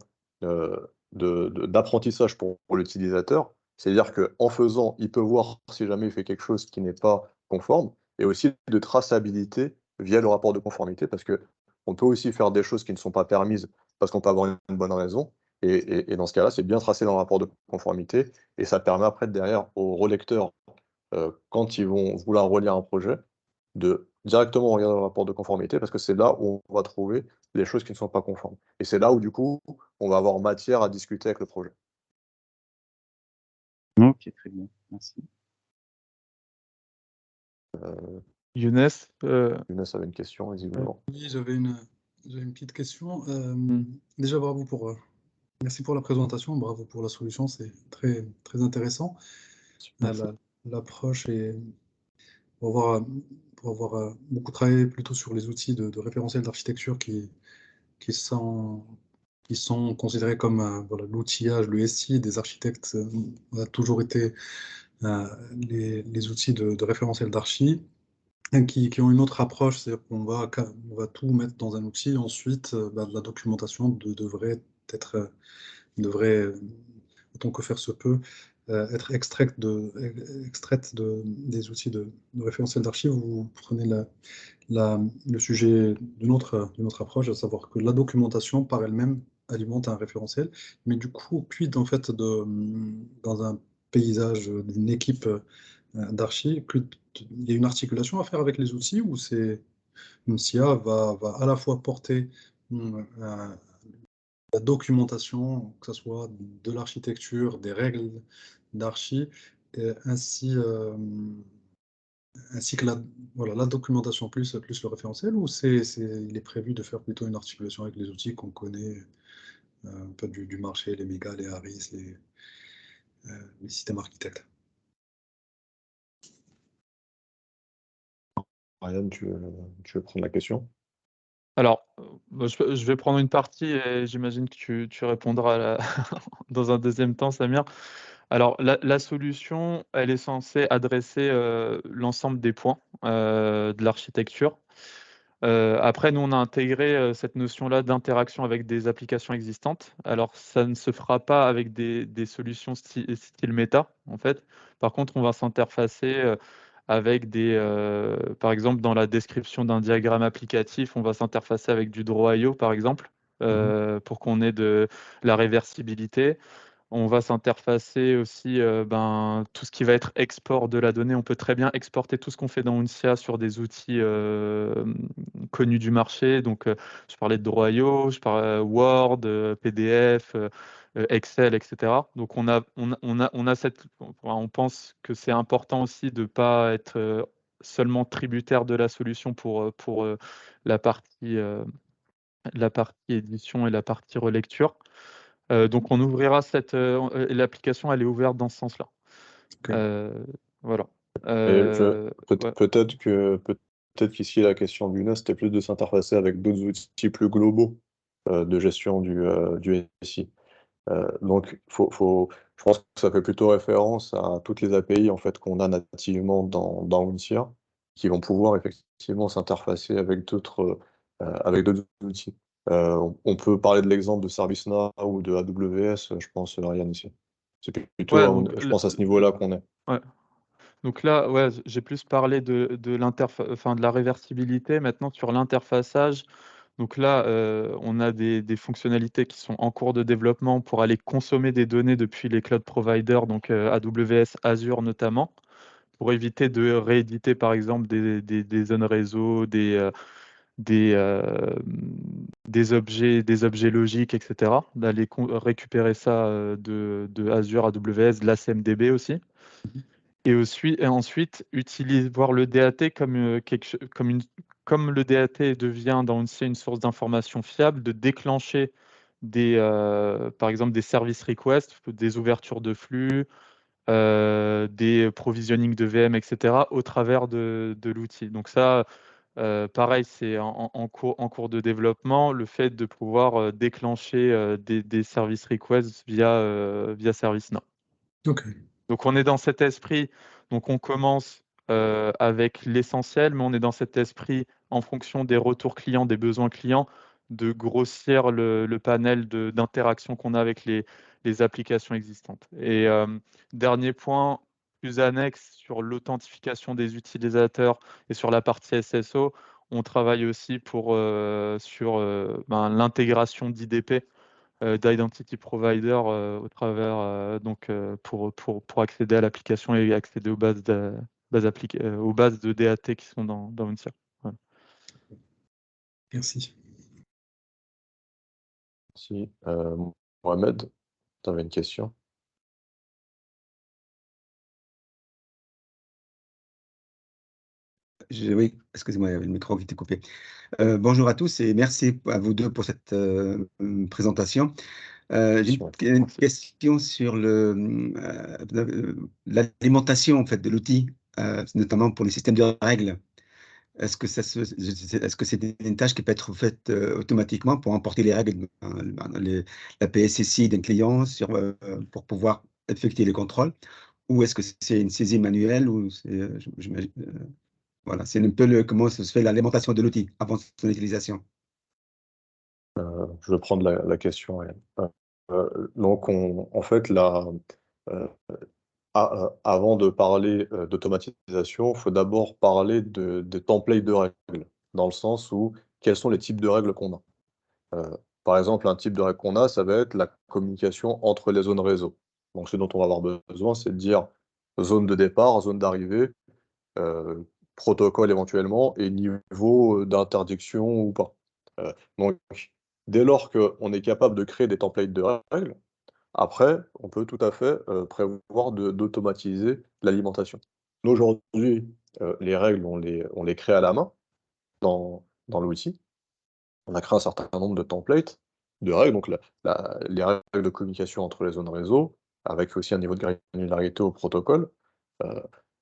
d'apprentissage pour l'utilisateur. C'est-à-dire qu'en faisant, il peut voir si jamais il fait quelque chose qui n'est pas conforme, et aussi de traçabilité via le rapport de conformité, parce qu'on peut aussi faire des choses qui ne sont pas permises parce qu'on peut avoir une bonne raison. Et dans ce cas-là, c'est bien tracé dans le rapport de conformité, et ça permet après derrière aux relecteurs, quand ils vont vouloir relire un projet, de directement regarder le rapport de conformité, parce que c'est là où on va trouver les choses qui ne sont pas conformes. Et c'est là où du coup, on va avoir matière à discuter avec le projet. Ok, très bien, merci. Younes, Younes avait une question, visiblement. Oui, j'avais une petite question. Déjà, merci pour la présentation, bravo pour la solution, c'est très, très intéressant. L'approche est pour avoir beaucoup travaillé plutôt sur les outils de référentiel d'architecture qui sont considérés comme voilà, l'outillage, le SI des architectes a toujours été les outils de référentiel d'archi. Qui ont une autre approche, c'est-à-dire qu'on on va tout mettre dans un outil, ensuite la documentation devrait, autant que faire se peut, être extraite des outils de référentiel d'archives. Vous prenez le sujet d'une autre approche, à savoir que la documentation par elle-même alimente un référentiel, mais du coup, quid en fait dans un paysage d'une équipe d'archi, il y a une articulation à faire avec les outils ou c'est une SIA va à la fois porter la documentation, que ce soit de l'architecture, des règles d'archi, ainsi que la documentation plus le référentiel, ou il est prévu de faire plutôt une articulation avec les outils qu'on connaît un peu du marché, les Mega, les Harris, les systèmes architectes. Ryan, tu veux prendre la question? alors, je vais prendre une partie et j'imagine que tu répondras dans un deuxième temps, Samir. Alors, la solution, elle est censée adresser l'ensemble des points de l'architecture. Après, nous, on a intégré cette notion-là d'interaction avec des applications existantes. Alors, ça ne se fera pas avec des solutions style Meta, en fait. Par contre, on va s'interfacer avec par exemple, dans la description d'un diagramme applicatif, on va s'interfacer avec du Draw.io, par exemple, pour qu'on ait de la réversibilité. On va s'interfacer aussi, tout ce qui va être export de la donnée. On peut très bien exporter tout ce qu'on fait dans Uncia sur des outils connus du marché. Donc, je parlais de Draw.io, je parlais Word, PDF, Excel, etc. Donc, on pense que c'est important aussi de ne pas être seulement tributaire de la solution pour la partie édition et la partie relecture. Donc on ouvrira l'application, elle est ouverte dans ce sens-là. Okay. Voilà. Peut-être qu'ici la question du NAS, c'était plus de s'interfacer avec d'autres outils plus globaux de gestion du SI. Donc je pense que ça fait plutôt référence à toutes les API en fait, qu'on a nativement dans Uncia, qui vont pouvoir effectivement s'interfacer avec d'autres outils. On peut parler de l'exemple de ServiceNow ou de AWS, je pense, Ryan, ici. C'est plutôt, Ouais, je pense, à ce niveau-là qu'on est. Ouais. Donc là, ouais, j'ai plus parlé de la réversibilité. Maintenant, sur l'interfaçage, donc là, on a des fonctionnalités qui sont en cours de développement pour aller consommer des données depuis les cloud providers, donc AWS, Azure notamment, pour éviter de rééditer, par exemple, des zones réseau, des objets logiques, etc. D'aller récupérer ça de Azure, AWS, de la CMDB aussi. Et ensuite, voir le DAT comme le DAT devient dans une source d'information fiable, de déclencher par exemple des service requests, des ouvertures de flux, des provisioning de VM, etc., au travers de l'outil. Donc ça, pareil, c'est en cours de développement, le fait de pouvoir déclencher des service requests via ServiceNow. Ok. Donc on est dans cet esprit, donc on commence avec l'essentiel, mais on est dans cet esprit en fonction des retours clients, des besoins clients, de grossir le panel d'interactions qu'on a avec les applications existantes. Et dernier point, plus annexe sur l'authentification des utilisateurs et sur la partie SSO, on travaille aussi sur l'intégration d'IDP, d'identity provider au travers pour accéder à l'application et accéder aux bases aux bases de DAT qui sont dans Uncia. Voilà. Merci. Si, Mohamed, tu avais une question? Oui, excusez-moi, il y avait le micro qui était coupé. Bonjour à tous et merci à vous deux pour cette présentation. J'ai une question sur l'alimentation en fait, de l'outil, notamment pour les systèmes de règles. Est-ce que c'est une tâche qui peut être faite automatiquement pour importer les règles, la PSSI d'un client pour pouvoir effectuer les contrôles? Ou est-ce que c'est une saisie manuelle ou voilà, c'est un peu comment se fait l'alimentation de l'outil avant son utilisation. Je vais prendre la question. Donc, en fait, avant de parler d'automatisation, il faut d'abord parler des templates de règles, dans le sens où quels sont les types de règles qu'on a. Par exemple, un type de règle qu'on a, ça va être la communication entre les zones réseau. Donc, ce dont on va avoir besoin, c'est de dire zone de départ, zone d'arrivée, protocole éventuellement, et niveau d'interdiction ou pas. Donc, dès lors qu'on est capable de créer des templates de règles, après, on peut tout à fait prévoir d'automatiser l'alimentation. Nous, aujourd'hui, les règles, on les crée à la main dans l'outil. On a créé un certain nombre de templates de règles, donc les règles de communication entre les zones réseau, avec aussi un niveau de granularité au protocole.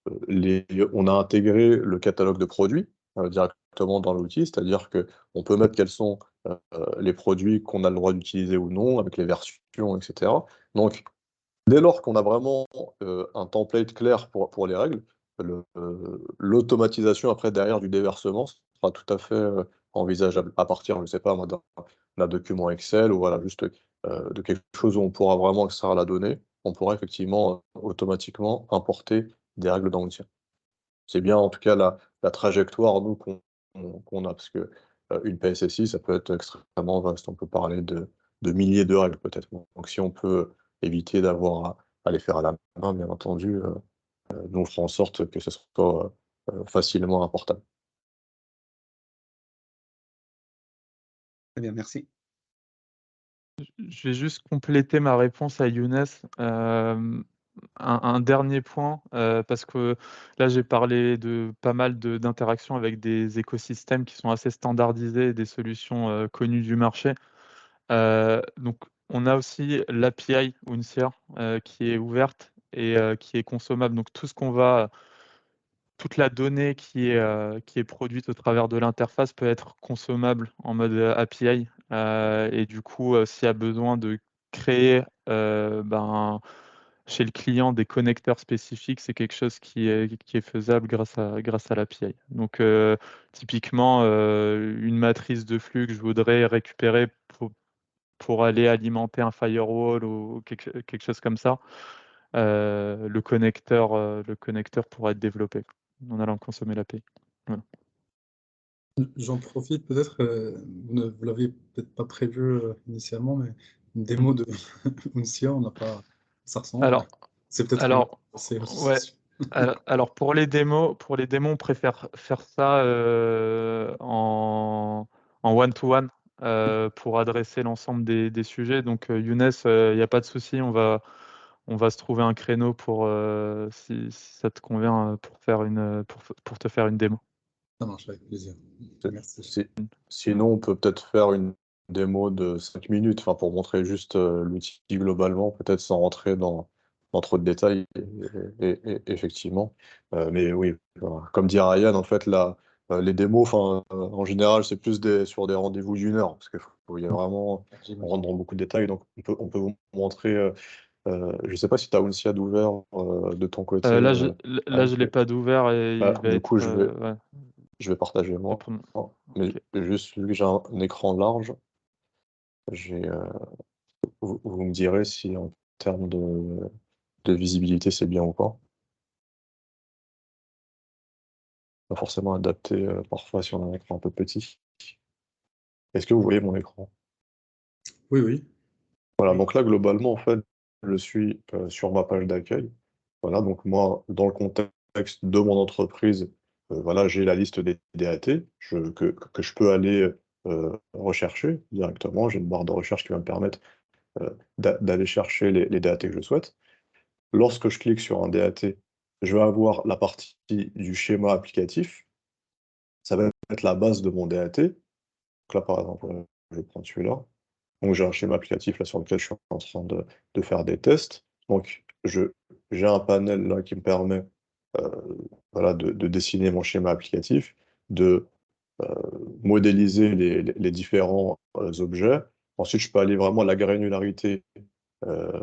On a intégré le catalogue de produits directement dans l'outil, c'est-à-dire qu'on peut mettre quels sont les produits qu'on a le droit d'utiliser ou non, avec les versions, etc. Donc, dès lors qu'on a vraiment un template clair pour les règles, l'automatisation après derrière du déversement sera tout à fait envisageable à partir, je ne sais pas moi, d'un document Excel ou voilà, juste de quelque chose où on pourra vraiment extraire la donnée, on pourra effectivement automatiquement importer des règles dans Outils. C'est bien en tout cas la trajectoire nous qu'on a, parce que une PSSI, ça peut être extrêmement vaste. On peut parler de milliers de règles peut-être. Donc si on peut éviter d'avoir à les faire à la main, bien entendu, nous on fera en sorte que ce soit facilement importable. Très bien, merci. Je vais juste compléter ma réponse à Younes. Un dernier point, parce que là, j'ai parlé de pas mal d'interactions avec des écosystèmes qui sont assez standardisés et des solutions connues du marché. Donc, on a aussi l'API Uncia qui est ouverte et qui est consommable. Donc, toute la donnée qui est produite au travers de l'interface peut être consommable en mode API. Et du coup, s'il y a besoin de créer chez le client des connecteurs spécifiques, c'est quelque chose qui est faisable grâce à l'API. Donc, typiquement, une matrice de flux que je voudrais récupérer pour aller alimenter un firewall ou quelque chose comme ça, le connecteur pourra être développé en allant consommer l'API. Voilà. J'en profite peut-être, vous l'avez peut-être pas prévu initialement, mais une démo de Uncia, on n'a pas. Ça ressemble. Alors, C'est peut-être ouais. Alors pour les démos, on préfère faire ça en one-to-one pour adresser l'ensemble des sujets. Donc Younes, il n'y a pas de souci, on va se trouver un créneau pour si ça te convient pour te faire une démo. Ça marche, avec plaisir. Merci. Sinon, on peut peut-être faire une démo de 5 minutes, pour montrer juste l'outil globalement, peut-être sans rentrer dans dans trop de détails, effectivement. Mais oui, voilà. Comme dit Ryan, en fait, les démos, en général, c'est plus sur des rendez-vous d'1 heure, parce qu'il y a vraiment, on rentre dans beaucoup de détails, donc on peut vous montrer. Je ne sais pas si tu as Unciad ouvert de ton côté. Là, je ne l'ai pas d'ouvert et il va Du coup, être. Ouais, je vais partager moi. pour moi. Mais Ok. juste, vu que j'ai un écran large, vous me direz si en termes de visibilité, c'est bien ou pas. Pas forcément adapté parfois si on a un écran un peu petit. Est-ce que vous voyez mon écran? Oui, oui. Voilà, Oui. donc là, globalement, en fait, je suis sur ma page d'accueil. Voilà, donc moi, dans le contexte de mon entreprise, voilà, j'ai la liste des DAT que je peux aller rechercher directement. J'ai une barre de recherche qui va me permettre d'aller chercher les DAT que je souhaite. Lorsque je clique sur un DAT, je vais avoir la partie du schéma applicatif. Ça va être la base de mon DAT. Donc là, par exemple, je vais prendre celui-là. Donc j'ai un schéma applicatif là sur lequel je suis en train de faire des tests. Donc j'ai un panel là qui me permet voilà, de dessiner mon schéma applicatif, de modéliser les différents objets. Ensuite, je peux aller vraiment à la granularité euh,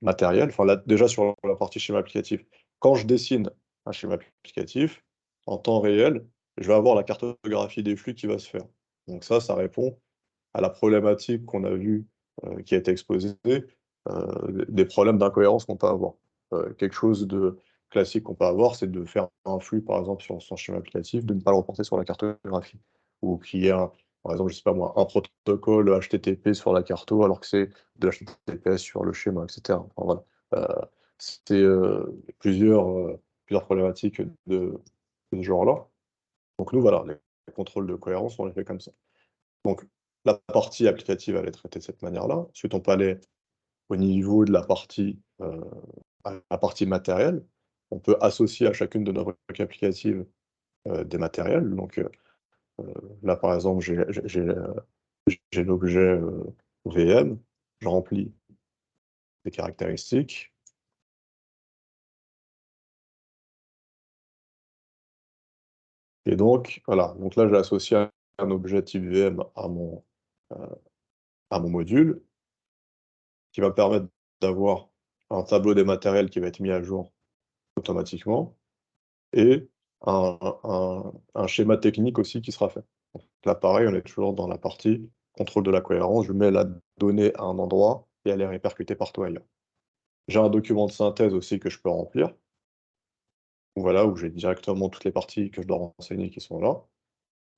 matérielle. Enfin, là, déjà sur la partie schéma applicatif, quand je dessine un schéma applicatif, en temps réel, je vais avoir la cartographie des flux qui va se faire. Donc ça répond à la problématique qu'on a vue, qui a été exposée, des problèmes d'incohérence qu'on peut avoir. Quelque chose de classique qu'on peut avoir, c'est de faire un flux, par exemple, sur son schéma applicatif, de ne pas le reporter sur la cartographie. Ou qu'il y ait, par exemple, je sais pas moi, un protocole HTTP sur la carto, alors que c'est de l'HTTPS sur le schéma, etc. Enfin, voilà. C'est plusieurs problématiques de ce genre-là. Donc nous, voilà, les contrôles de cohérence, on les fait comme ça. Donc, la partie applicative, elle est traitée de cette manière-là. Ensuite, on peut aller au niveau de la partie matérielle. On peut associer à chacune de nos briques applicatives des matériels. Donc, là, par exemple, j'ai l'objet VM. Je remplis des caractéristiques. Et donc, voilà. Donc là, j'ai associé un objet type VM euh, à mon module, qui va me permettre d'avoir un tableau des matériels qui va être mis à jour automatiquement, et un schéma technique aussi qui sera fait. Donc là, pareil, on est toujours dans la partie contrôle de la cohérence. Je mets la donnée à un endroit et elle est répercutée partout ailleurs. J'ai un document de synthèse aussi que je peux remplir. Voilà, où j'ai directement toutes les parties que je dois renseigner qui sont là.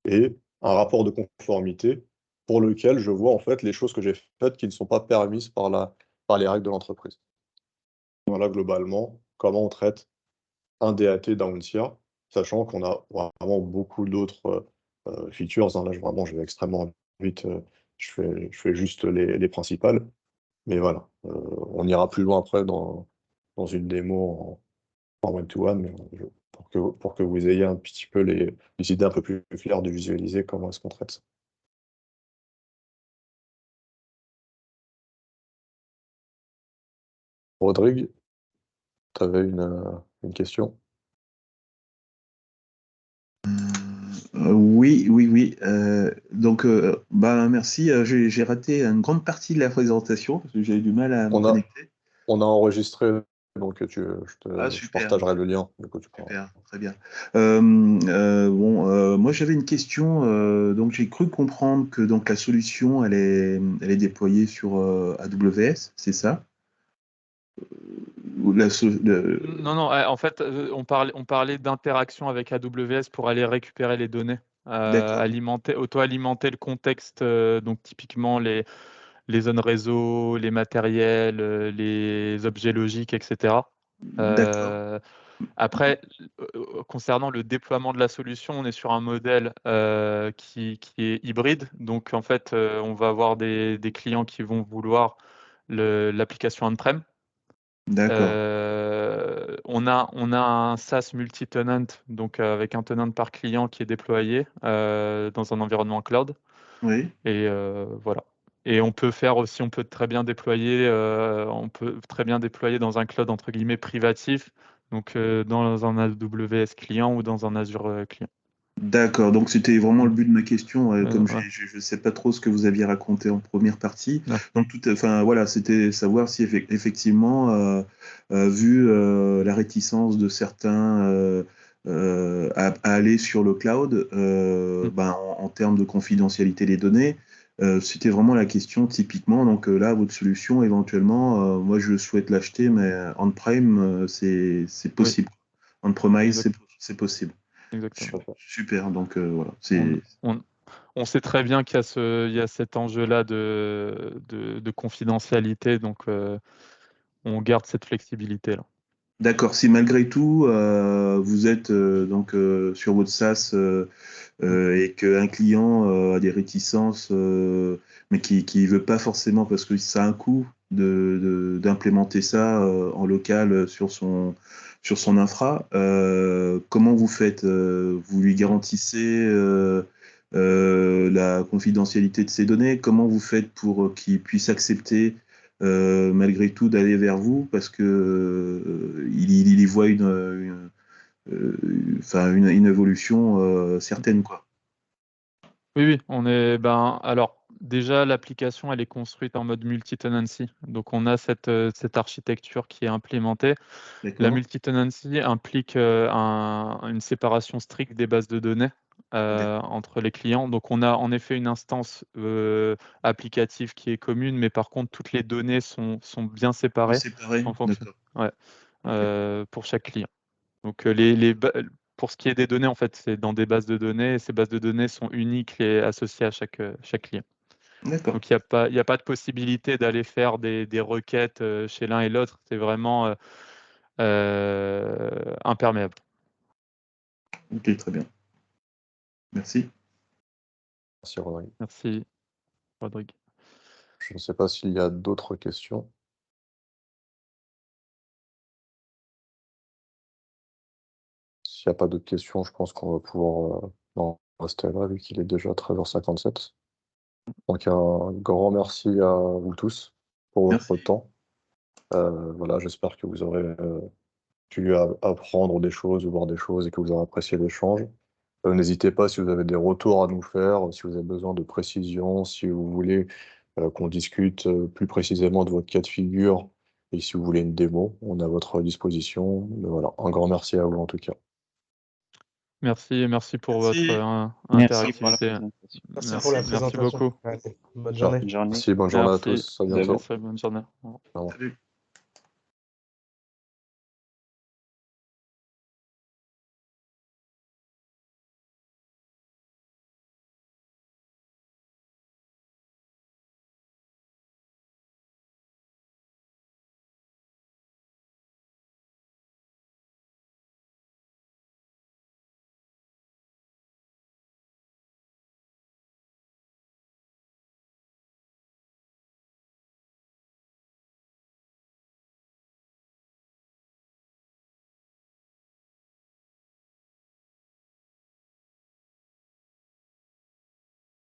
Et un rapport de conformité pour lequel je vois en fait les choses que j'ai faites qui ne sont pas permises par les règles de l'entreprise. Voilà, globalement, comment on traite un DAT d'un Uncia, sachant qu'on a vraiment beaucoup d'autres features. Là, vraiment, je vais extrêmement vite. Je fais juste les principales. Mais voilà, on ira plus loin après dans une démo en one-to-one, mais pour que vous ayez un petit peu les idées un peu plus claires de visualiser comment est-ce qu'on traite ça. Rodrigue, tu avais une question? Oui, oui, oui. Donc, merci. J'ai raté une grande partie de la présentation parce que j'avais du mal à me connecter. On a enregistré, donc Ah, je super. partagerai le lien. Du coup, Super, très bien. Moi j'avais une question. Donc j'ai cru comprendre que donc la solution elle est déployée sur AWS, c'est ça? Ou Non, non, en fait, on parlait d'interaction avec AWS pour aller récupérer les données, D'accord, auto-alimenter le contexte, donc typiquement les zones réseau, les matériels, les objets logiques, etc. d'accord, Après, concernant le déploiement de la solution, on est sur un modèle qui est hybride. Donc, en fait, on va avoir des clients qui vont vouloir l'application on-prem. d'accord. On a un SaaS multi-tenant, donc avec un tenant par client qui est déployé dans un environnement cloud. Oui. Et voilà. Et on peut très bien déployer, dans un cloud entre guillemets privatif, donc dans un AWS client ou dans un Azure client. D'accord, donc c'était vraiment le but de ma question, comme ouais. je ne sais pas trop ce que vous aviez raconté en première partie. Ouais. Donc, voilà, c'était savoir si effectivement, vu la réticence de certains à aller sur le cloud, en termes de confidentialité des données, c'était vraiment la question typiquement. Donc là, votre solution, éventuellement, moi je souhaite l'acheter, mais on-prem, c'est possible. On-premise, c'est possible. Exactement. Super, donc voilà. On sait très bien qu'il y a cet enjeu-là de confidentialité, donc on garde cette flexibilité-là. D'accord, si malgré tout, vous êtes donc sur votre SaaS et qu'un client a des réticences, mais qui ne veut pas forcément, parce que ça a un coût d'implémenter ça en local sur son infra, comment vous faites? Vous lui garantissez la confidentialité de ses données? Comment vous faites pour qu'il puisse accepter malgré tout d'aller vers vous parce que il y voit une évolution certaine, quoi. Oui, alors déjà l'application elle est construite en mode multi-tenancy, donc on a cette architecture qui est implémentée. La D'accord. multi-tenancy implique une séparation stricte des bases de données entre les clients. Donc on a en effet une instance applicative qui est commune, mais par contre toutes les données sont bien séparées en fonction, pour chaque client. Donc pour ce qui est des données, en fait, c'est dans des bases de données, et ces bases de données sont uniques et associées à chaque client. D'accord. Donc il n'y a pas de possibilité d'aller faire des requêtes chez l'un et l'autre, c'est vraiment imperméable. Ok, très bien. Merci. Merci Rodrigue. Merci Rodrigue. Je ne sais pas s'il y a d'autres questions. S'il n'y a pas d'autres questions, je pense qu'on va pouvoir en rester là, vu qu'il est déjà 13h57. Donc un grand merci à vous tous pour votre temps. Voilà, j'espère que vous aurez pu apprendre des choses ou voir des choses et que vous aurez apprécié l'échange. N'hésitez pas si vous avez des retours à nous faire, si vous avez besoin de précision, si vous voulez qu'on discute plus précisément de votre cas de figure et si vous voulez une démo, on est à votre disposition. Mais voilà, un grand merci à vous en tout cas. Merci pour Merci. votre Merci pour la interactivité. présentation. Merci pour la Merci présentation. beaucoup. Ouais, bonne journée. Bonne journée. Merci, bonne journée à Merci. tous. À bientôt. Bonne journée. Au revoir. Salut.